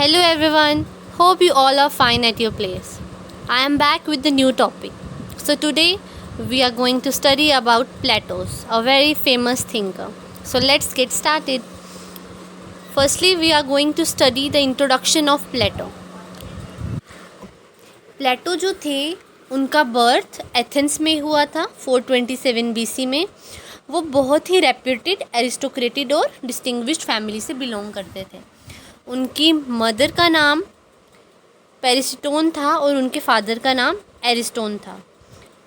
Hello everyone, hope you all are fine at your place. I am back with the new topic. So today we are going to study about Plato, a very famous thinker. So let's get started. Firstly, we are going to study the introduction of Plato. प्लेटो जो थे उनका birth Athens में हुआ था 427 BC में. वो बहुत ही reputed एरिस्टोक्रेटेड और डिस्टिंग्विश्ड फैमिली से बिलोंग करते थे. उनकी मदर का नाम पेरिस्टोन था और उनके फादर का नाम एरिस्टोन था.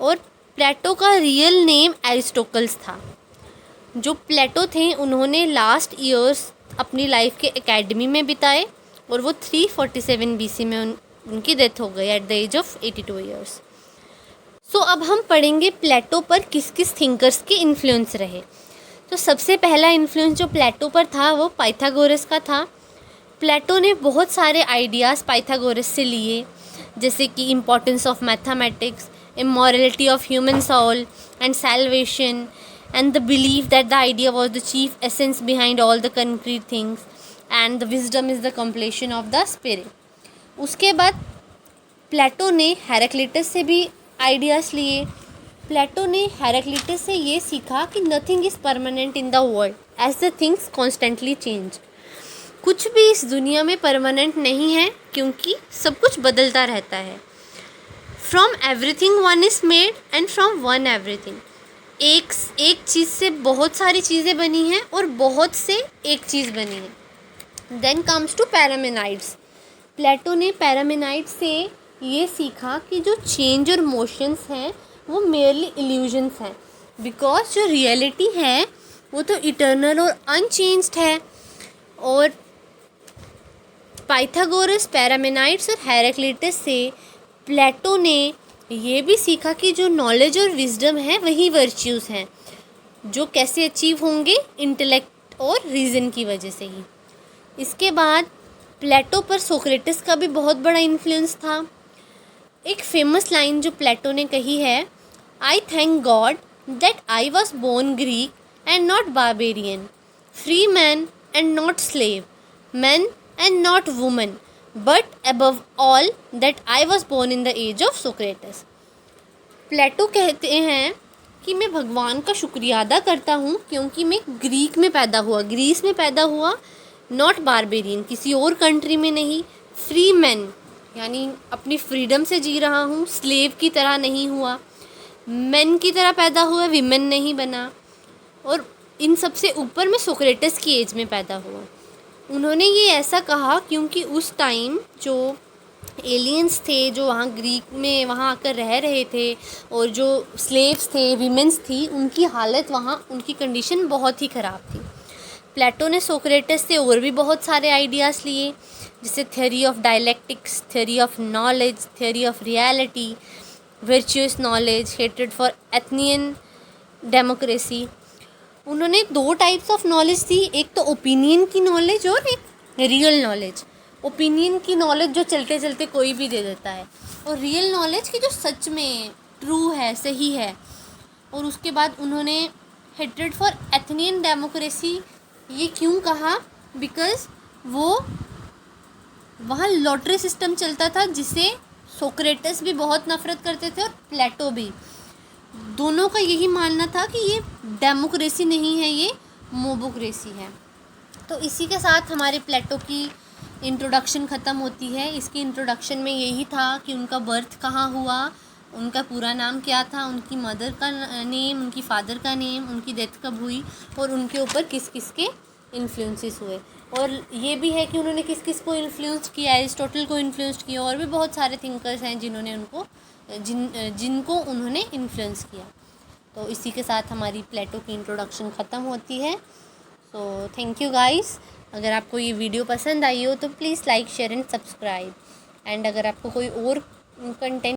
और प्लेटो का रियल नेम एरिस्टोकल्स था. जो प्लेटो थे उन्होंने लास्ट ईयर्स अपनी लाइफ के एकेडमी में बिताए और वो 347 BC में उनकी डेथ हो गई at the age of 82 years. So अब हम पढ़ेंगे प्लेटो पर किस किस थिंकर्स के इन्फ्लुएंस रहे. तो सबसे पहला इन्फ्लुएंस जो प्लेटो पर था वो पाइथागोरस का था. प्लेटो ने बहुत सारे आइडियाज़ पाइथागोरस से लिए, जैसे कि importance of mathematics, immorality of human soul and salvation, and the believe that the idea was the chief essence behind all the concrete things, and the wisdom is the completion of the spirit. उसके बाद प्लेटो ने Heraclitus से भी ideas लिए. प्लेटो ने Heraclitus से ये सीखा कि nothing is permanent in the world as the things constantly change. कुछ भी इस दुनिया में परमानेंट नहीं है क्योंकि सब कुछ बदलता रहता है. From everything one is made and from one everything. एक चीज़ से बहुत सारी चीज़ें बनी हैं और बहुत से एक चीज़ बनी है. Then comes to Parmenides. Plato ने पैरामेनाइड से ये सीखा कि जो चेंज और मोशंस हैं वो मेयरली इल्यूजन्स हैं, बिकॉज जो रियलिटी है वो तो इटर्नल और अनचेंज्ड है. और पाइथागोरस, पैरामेनाइड्स और हेराक्लिटस से प्लेटो ने ये भी सीखा कि जो नॉलेज और विजडम है वही वर्च्यूज़ हैं, जो कैसे अचीव होंगे इंटेलेक्ट और रीज़न की वजह से ही. इसके बाद प्लेटो पर सोक्रेटिस का भी बहुत बड़ा इन्फ्लुएंस था. एक फेमस लाइन जो प्लेटो ने कही है, I thank God that I was born Greek and not barbarian, free man and not slave, man and not woman, but above all that I was born in the age of Socrates. Plato कहते हैं कि मैं भगवान का शुक्रिया अदा करता हूँ क्योंकि मैं ग्रीस में पैदा हुआ, नॉट बारबेरियन, किसी और कंट्री में नहीं. फ्री मैन यानी अपनी फ्रीडम से जी रहा हूँ, स्लेव की तरह नहीं हुआ, मैन की तरह पैदा हुआ, विमेन नहीं बना. और इन सब से ऊपर मैं सोक्रेटिस की एज में पैदा हुआ. उन्होंने ये ऐसा कहा क्योंकि उस टाइम जो एलियंस थे जो वहाँ ग्रीक में वहाँ आकर रह रहे थे और जो स्लेव्स थे, विमेंस थी, उनकी हालत वहाँ, उनकी कंडीशन बहुत ही ख़राब थी. प्लेटो ने सोक्रेटिस से और भी बहुत सारे आइडियाज़ लिए, जैसे theory of dialectics, theory of knowledge, theory of reality, virtuous knowledge, hatred for Athenian democracy. उन्होंने दो टाइप्स ऑफ नॉलेज दी, एक तो ओपिनियन की नॉलेज और एक रियल नॉलेज. ओपिनियन की नॉलेज जो चलते चलते कोई भी दे देता है, और रियल नॉलेज की जो सच में ट्रू है, सही है. और उसके बाद उन्होंने हेट्रेड फॉर एथनियन डेमोक्रेसी ये क्यों कहा, बिकॉज़ वो वहाँ लॉटरी सिस्टम चलता था जिसे सोक्रेटिस भी बहुत नफ़रत करते थे और प्लेटो भी. दोनों का यही मानना था कि ये डेमोक्रेसी नहीं है, ये मोबोक्रेसी है. तो इसी के साथ हमारे प्लेटो की इंट्रोडक्शन ख़त्म होती है. इसकी इंट्रोडक्शन में यही था कि उनका बर्थ कहाँ हुआ, उनका पूरा नाम क्या था, उनकी मदर का नेम, उनकी फादर का नेम, उनकी डेथ कब हुई और उनके ऊपर किस किस के इन्फ्लुएंसेस हुए. और ये भी है कि उन्होंने किस किस को इन्फ्लुएंस किया, एरिस्टोटल को इन्फ्लुएंस किया, और भी बहुत सारे थिंकर्स हैं जिन्होंने जिनको उन्होंने इन्फ्लुएंस किया. तो इसी के साथ हमारी प्लेटो की इंट्रोडक्शन ख़त्म होती है. So thank you guys. अगर आपको ये वीडियो पसंद आई हो तो please like, share and subscribe. And अगर आपको कोई और कंटेंट